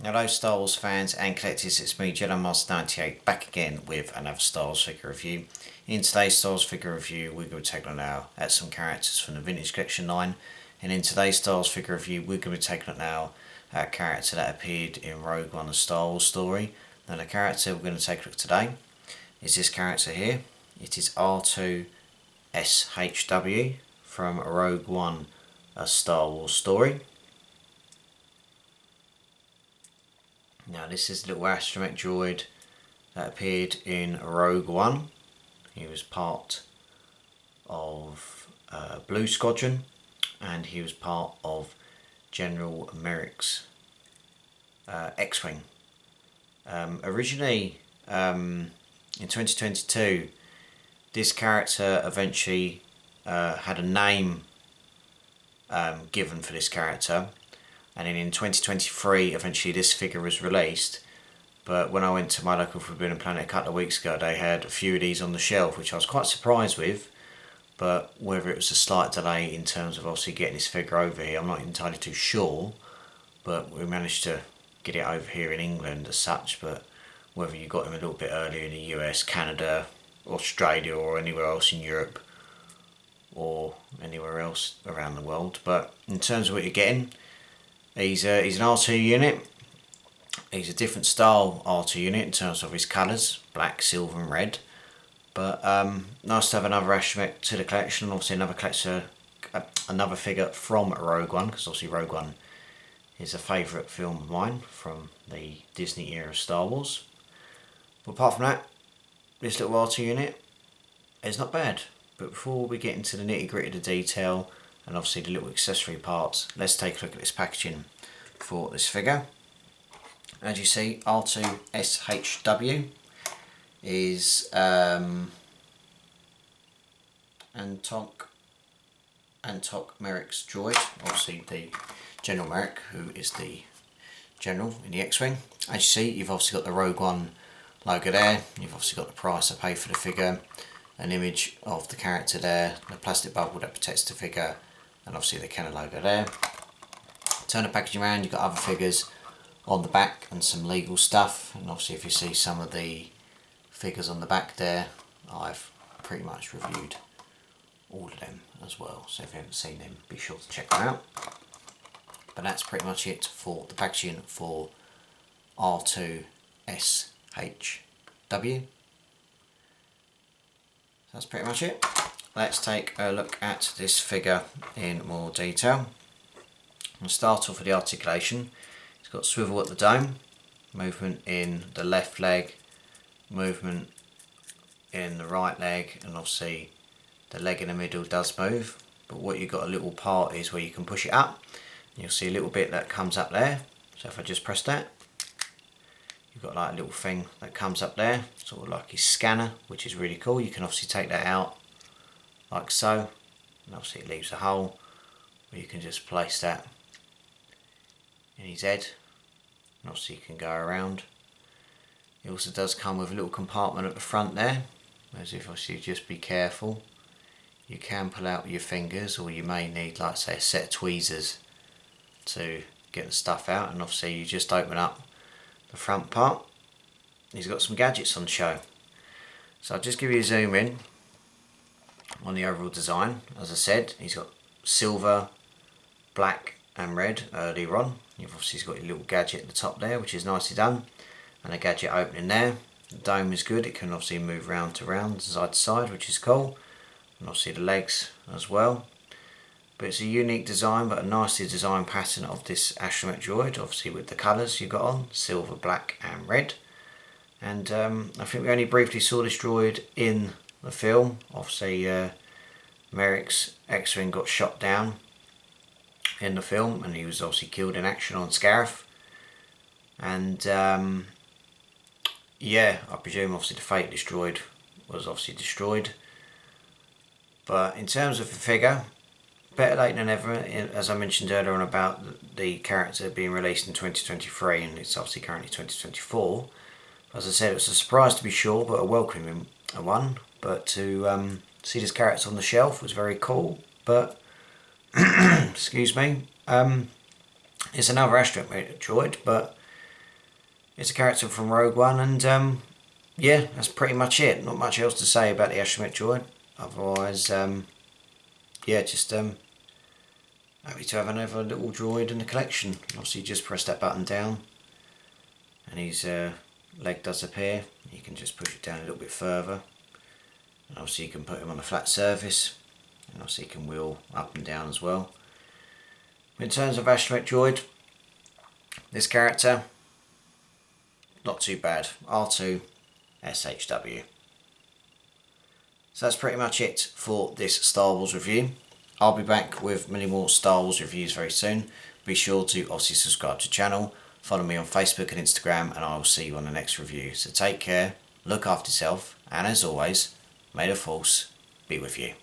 Hello Star Wars fans and collectors, it's me Jedi Master 98 back again with another Star Wars figure review. In today's Star Wars figure review we're going to take a look now at some characters from the Vintage Collection line, and in today's Star Wars figure review we're going to be taking a look now at a character that appeared in Rogue One, a Star Wars story. Now the character we're going to take a look today is this character here. It is R2-SHW from Rogue One, a Star Wars story. Now this is the little astromech droid that appeared in Rogue One. He was part of Blue Squadron and he was part of General Merrick's X-Wing. Originally in 2022 this character eventually had a name given for this character. And then in 2023, eventually this figure was released. But when I went to my local Forbidden Planet a couple of weeks ago, they had a few of these on the shelf, which I was quite surprised with. But whether it was a slight delay in terms of obviously getting this figure over here, I'm not entirely too sure. But we managed to get it over here in England as such. But whether you got him a little bit earlier in the US, Canada, Australia, or anywhere else in Europe, or anywhere else around the world. But in terms of what you're getting, he's an R2 unit. He's a different style R2 unit in terms of his colours, black, silver and red. But nice to have another astromech to the collection, and obviously another figure from Rogue One, because obviously Rogue One is a favourite film of mine from the Disney era of Star Wars. But apart from that, this little R2 unit is not bad. But before we get into the nitty gritty of the detail, and obviously the little accessory parts, let's take a look at this packaging for this figure. As you see, R2-SHW is Antok Merrick's droid, obviously the General Merrick, who is the General in the X-Wing. As you see, you've obviously got the Rogue One logo there, you've obviously got the price I paid for the figure, an image of the character there, the plastic bubble that protects the figure, and obviously the Kenner logo there. Turn the packaging around, you've got other figures on the back and some legal stuff, and obviously if you see some of the figures on the back there, I've pretty much reviewed all of them as well, so if you haven't seen them be sure to check them out. But that's pretty much it for the packaging for R2-SHW. That's pretty much it. Let's take a look at this figure in more detail. I'll start off with the articulation. It's got swivel at the dome, movement in the left leg, movement in the right leg, and obviously the leg in the middle does move. But what you've got a little part is where you can push it up. You'll see a little bit that comes up there. So if I just press that, you've got like a little thing that comes up there, sort of like his scanner, which is really cool. You can obviously take that out like so, and obviously it leaves a hole where you can just place that in his head, and obviously you can go around. It also does come with a little compartment at the front there, as if obviously just be careful. You can pull out with your fingers, or you may need, like say, a set of tweezers to get the stuff out, and obviously you just open up the front part. He's got some gadgets on show, so I'll just give you a zoom in on the overall design. As I said, he's got silver, black and red earlier on. You've obviously got your little gadget at the top there, which is nicely done, and a gadget opening there. The dome is good, it can obviously move round to round, side to side, which is cool, and obviously the legs as well. But it's a unique design, but a nicely designed pattern of this astromech droid, obviously with the colours you got on, silver, black and red. And I think we only briefly saw this droid in the film. Obviously Merrick's X-Wing got shot down in the film, and he was obviously killed in action on Scarif. And yeah, I presume obviously the fate of this droid was obviously destroyed. But in terms of the figure, better late than never. As I mentioned earlier on about the character being released in 2023, and it's obviously currently 2024. As I said, it was a surprise to be sure, but a welcoming one. But to see this character on the shelf was very cool. But excuse me, it's another astromech droid, but It's a character from Rogue One, and yeah, that's pretty much it. Not much else to say about the astromech droid. Otherwise, yeah, just happy to have another little droid in the collection. Obviously, just press that button down, and his leg does appear. You can just push it down a little bit further, and obviously you can put him on a flat surface, and obviously you can wheel up and down as well. In terms of astromech droid, this character, not too bad. R2-SHW. So that's pretty much it for this Star Wars review. I'll be back with many more Star Wars reviews very soon. Be sure to obviously subscribe to the channel, follow me on Facebook and Instagram, and I will see you on the next review. So take care, look after yourself, and as always, may the Force be with you.